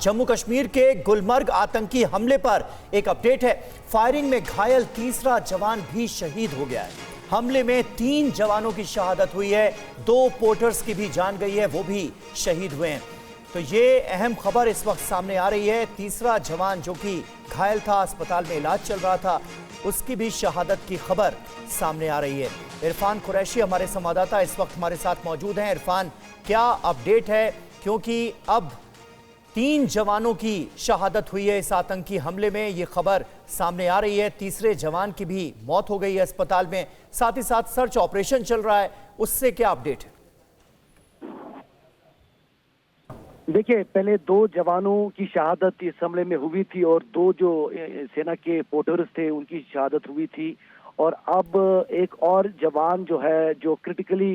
जम्मू कश्मीर के गुलमर्ग आतंकी हमले पर एक अपडेट है। फायरिंग में घायल तीसरा जवान भी शहीद हो गया है। हमले में 3 जवानों की शहादत हुई है, 2 पोर्टर्स की भी जान गई है, वो भी शहीद हुए हैं। तो ये अहम खबर इस वक्त सामने आ रही है। तीसरा जवान जो कि घायल था, अस्पताल में इलाज चल रहा था, उसकी भी शहादत की खबर सामने आ रही है। इरफान कुरैशी हमारे संवाददाता इस वक्त हमारे साथ मौजूद हैं। इरफान, क्या अपडेट है? क्योंकि अब 3 जवानों की शहादत हुई है इस आतंकी हमले में, ये खबर सामने आ रही है। तीसरे जवान की भी मौत हो गई है अस्पताल में, साथ ही साथ सर्च ऑपरेशन चल रहा है, उससे क्या अपडेट है? देखिए, पहले 2 जवानों की शहादत इस हमले में हुई थी और 2 जो सेना के पोर्टर्स थे उनकी शहादत हुई थी। और अब एक और जवान जो है, जो क्रिटिकली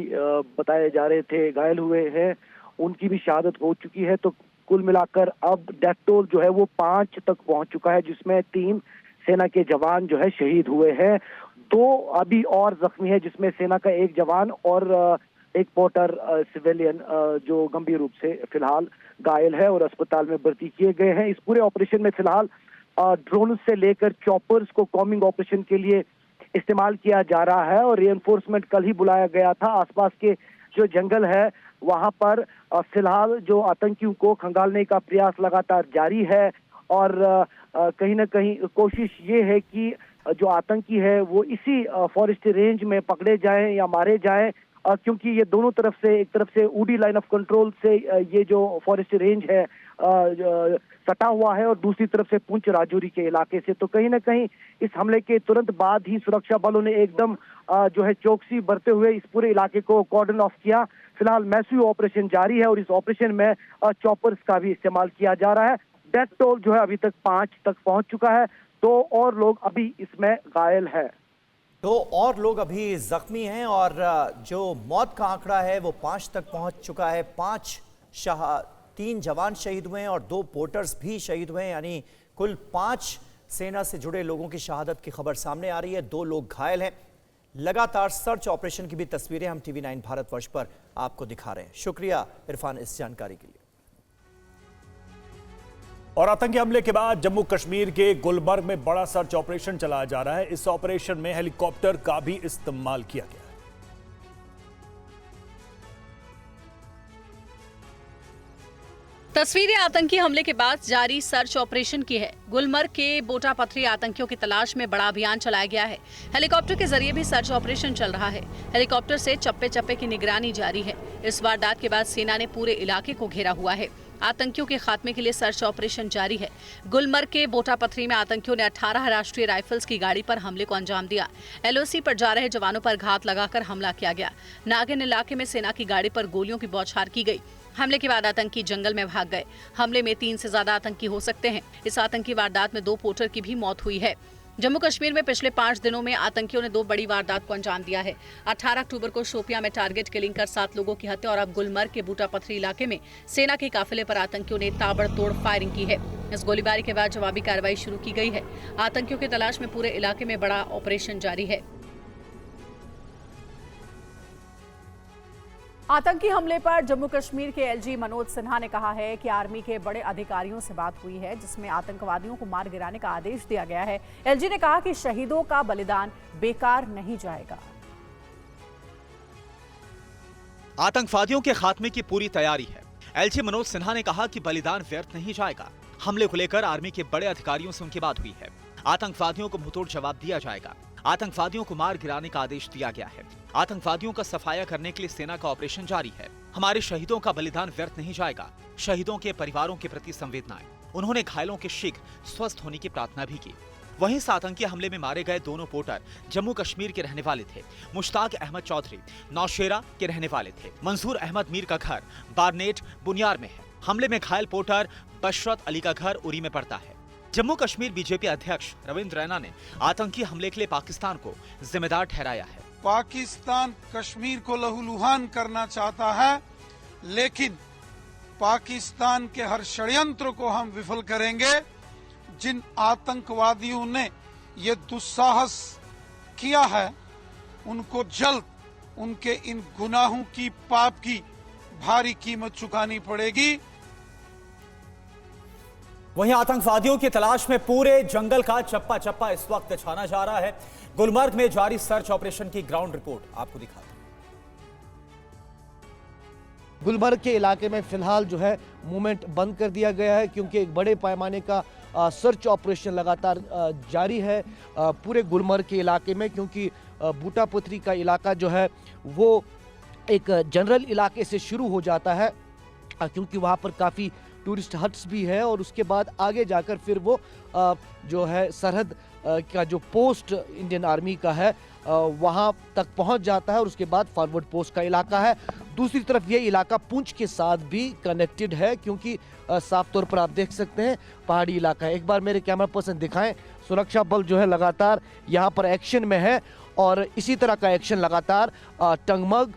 बताए जा रहे थे घायल हुए हैं, उनकी भी शहादत हो चुकी है। तो कुल मिलाकर अब डेथ टोल जो है वो 5 तक पहुंच चुका है, जिसमें 3 सेना के जवान जो है शहीद हुए हैं, 2 अभी और जख्मी है, जिसमें सेना का 1 जवान और एक पोर्टर सिविलियन जो गंभीर रूप से फिलहाल घायल है और अस्पताल में भर्ती किए गए हैं। इस पूरे ऑपरेशन में फिलहाल ड्रोन से लेकर चॉपर्स को कॉम्बिंग ऑपरेशन के लिए इस्तेमाल किया जा रहा है और रिइंफोर्समेंट कल ही बुलाया गया था। आसपास के जो जंगल है वहां पर फिलहाल जो आतंकियों को खंगालने का प्रयास लगातार जारी है और कहीं ना कहीं कोशिश ये है कि जो आतंकी है वो इसी फॉरेस्ट रेंज में पकड़े जाएं या मारे जाएं, क्योंकि ये दोनों तरफ से, एक तरफ से उडी लाइन ऑफ कंट्रोल से ये जो फॉरेस्ट रेंज है सटा हुआ है और दूसरी तरफ से पुंछ राजौरी के इलाके से। तो कहीं ना कहीं इस हमले के तुरंत बाद ही सुरक्षा बलों ने एकदम जो है चौकसी बरते हुए इस पूरे इलाके को कॉर्डन ऑफ किया। फिलहाल मैसिव ऑपरेशन जारी है और इस ऑपरेशन में चॉपर्स का भी इस्तेमाल किया जा रहा है। डेथ टोल जो है अभी तक 5 तक पहुंच चुका है, 2 और लोग अभी इसमें घायल है, 2 और लोग अभी जख्मी हैं और जो मौत का आंकड़ा है वो 5 तक पहुंच चुका है। 3 जवान शहीद हुए हैं और 2 पोर्टर्स भी शहीद हुए हैं, यानी कुल 5 सेना से जुड़े लोगों की शहादत की खबर सामने आ रही है। 2 लोग घायल हैं। लगातार सर्च ऑपरेशन की भी तस्वीरें हम TV9 भारतवर्ष पर आपको दिखा रहे हैं। शुक्रिया इरफान इस जानकारी के लिए। और आतंकी हमले के बाद जम्मू कश्मीर के गुलमर्ग में बड़ा सर्च ऑपरेशन चलाया जा रहा है। इस ऑपरेशन में हेलीकॉप्टर का भी इस्तेमाल किया गया है। तस्वीरें आतंकी हमले के बाद जारी सर्च ऑपरेशन की है। गुलमर्ग के बोटापथरी आतंकियों की तलाश में बड़ा अभियान चलाया गया है। हेलीकॉप्टर के जरिए भी सर्च ऑपरेशन चल रहा है। हेलीकॉप्टर से चप्पे चप्पे की निगरानी जारी है। इस वारदात के बाद सेना ने पूरे इलाके को घेरा हुआ है। आतंकियों के खात्मे के लिए सर्च ऑपरेशन जारी है। गुलमर्ग के बोटापथरी में आतंकियों ने 18 राष्ट्रीय राइफल्स की गाड़ी पर हमले को अंजाम दिया। LOC पर जा रहे जवानों पर घात लगाकर हमला किया गया। नागिन इलाके में सेना की गाड़ी पर गोलियों की बौछार की गई। हमले के बाद आतंकी जंगल में भाग गए। हमले में 3 से ज्यादा आतंकी हो सकते हैं। इस आतंकी वारदात में 2 पोर्टर की भी मौत हुई है। जम्मू कश्मीर में पिछले 5 दिनों में आतंकियों ने 2 बड़ी वारदात को अंजाम दिया है। 18 अक्टूबर को शोपियां में टारगेट किलिंग कर 7 लोगों की हत्या और अब गुलमर्ग के बूटापथरी इलाके में सेना के काफिले पर आतंकियों ने ताबड़तोड़ फायरिंग की है। इस गोलीबारी के बाद जवाबी कार्रवाई शुरू की गई है। आतंकियों की तलाश में पूरे इलाके में बड़ा ऑपरेशन जारी है। आतंकी हमले पर जम्मू कश्मीर के LG मनोज सिन्हा ने कहा है कि आर्मी के बड़े अधिकारियों से बात हुई है, जिसमें आतंकवादियों को मार गिराने का आदेश दिया गया है। LG ने कहा कि शहीदों का बलिदान बेकार नहीं जाएगा। आतंकवादियों के खात्मे की पूरी तैयारी है। LG मनोज सिन्हा ने कहा कि बलिदान व्यर्थ नहीं जाएगा। हमले को लेकर आर्मी के बड़े अधिकारियों से उनकी बात हुई है। आतंकवादियों को मुंहतोड़ जवाब दिया जाएगा। आतंकवादियों को मार गिराने का आदेश दिया गया है। आतंकवादियों का सफाया करने के लिए सेना का ऑपरेशन जारी है। हमारे शहीदों का बलिदान व्यर्थ नहीं जाएगा। शहीदों के परिवारों के प्रति संवेदनाएं। उन्होंने घायलों के शीघ्र स्वस्थ होने की प्रार्थना भी की। वहीं इस आतंकी हमले में मारे गए दोनों पोर्टर जम्मू कश्मीर के रहने वाले थे। मुश्ताक अहमद चौधरी नौशेरा के रहने वाले थे। मंसूर अहमद मीर का घर बारनेट बुनियार में है। हमले में घायल पोर्टर बशरत अली का घर उरी में पड़ता है। जम्मू कश्मीर बीजेपी अध्यक्ष रविंद्र रैना ने आतंकी हमले के लिए पाकिस्तान को जिम्मेदार ठहराया है। पाकिस्तान कश्मीर को लहूलुहान करना चाहता है, लेकिन पाकिस्तान के हर षड्यंत्र को हम विफल करेंगे। जिन आतंकवादियों ने ये दुस्साहस किया है, उनको जल्द उनके इन गुनाहों की, पाप की भारी कीमत चुकानी पड़ेगी। वहीं आतंकवादियों की तलाश में पूरे जंगल का चप्पा चप्पा इस वक्त छाना जा रहा है। गुलमर्ग में जारी सर्च ऑपरेशन की ग्राउंड रिपोर्ट आपको दिखाते हैं। गुलमर्ग के इलाके में फिलहाल जो है मूवमेंट बंद कर दिया गया है, क्योंकि एक बड़े पैमाने का सर्च ऑपरेशन लगातार जारी है पूरे गुलमर्ग के इलाके में, क्योंकि बूटा पथरी का इलाका जो है वो एक जनरल इलाके से शुरू हो जाता है, क्योंकि वहाँ पर काफ़ी टूरिस्ट हट्स भी है और उसके बाद आगे जाकर फिर वो जो है सरहद का जो पोस्ट इंडियन आर्मी का है वहाँ तक पहुँच जाता है और उसके बाद फॉरवर्ड पोस्ट का इलाका है। दूसरी तरफ ये इलाका पुंछ के साथ भी कनेक्टेड है, क्योंकि साफ तौर पर आप देख सकते हैं पहाड़ी इलाका है। एक बार मेरे कैमरा पर्सन दिखाएं, सुरक्षा बल जो है लगातार यहाँ पर एक्शन में है और इसी तरह का एक्शन लगातार टंगमर्ग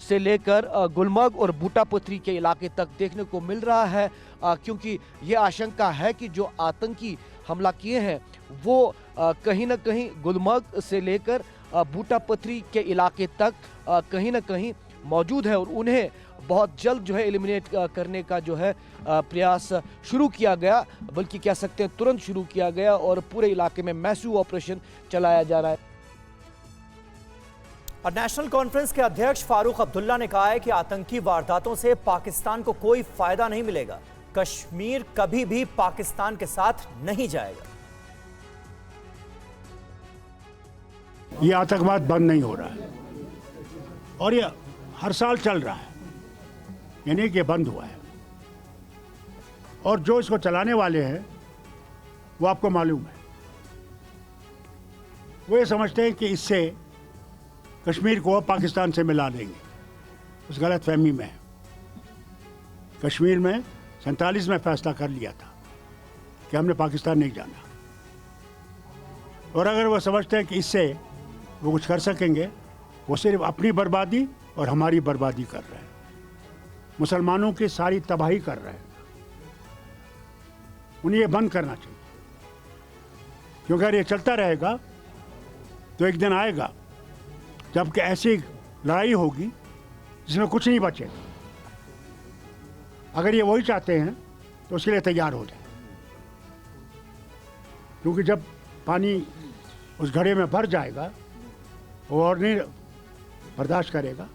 से लेकर गुलमर्ग और बूटा पथरी के इलाके तक देखने को मिल रहा है, क्योंकि ये आशंका है कि जो आतंकी हमला किए हैं वो कहीं ना कहीं गुलमर्ग से लेकर बूटा पथरी के इलाके तक कहीं ना कहीं मौजूद है और उन्हें बहुत जल्द जो है एलिमिनेट करने का जो है प्रयास शुरू किया गया, बल्कि कह सकते हैं तुरंत शुरू किया गया और पूरे इलाके में मैसिव ऑपरेशन चलाया जा रहा है। और नेशनल कॉन्फ्रेंस के अध्यक्ष फारूक अब्दुल्ला ने कहा है कि आतंकी वारदातों से पाकिस्तान को कोई फायदा नहीं मिलेगा। कश्मीर कभी भी पाकिस्तान के साथ नहीं जाएगा। ये आतंकवाद बंद नहीं हो रहा है और ये हर साल चल रहा है, यानी कि बंद हुआ है। और जो इसको चलाने वाले हैं वो आपको मालूम है, वो ये समझते हैं कि इससे कश्मीर को पाकिस्तान से मिला देंगे। उस गलत फहमी में है। कश्मीर में 47 में फैसला कर लिया था कि हमने पाकिस्तान नहीं जाना, और अगर वो समझते हैं कि इससे वो कुछ कर सकेंगे, वो सिर्फ अपनी बर्बादी और हमारी बर्बादी कर रहे हैं, मुसलमानों की सारी तबाही कर रहे हैं। उन्हें ये बंद करना चाहिए, क्योंकि अगर ये चलता रहेगा तो एक दिन आएगा जबकि ऐसी लड़ाई होगी जिसमें कुछ नहीं बचेगा। अगर ये वही चाहते हैं तो उसके लिए तैयार हो जाए, क्योंकि जब पानी उस घड़े में भर जाएगा वो और नहीं बर्दाश्त करेगा।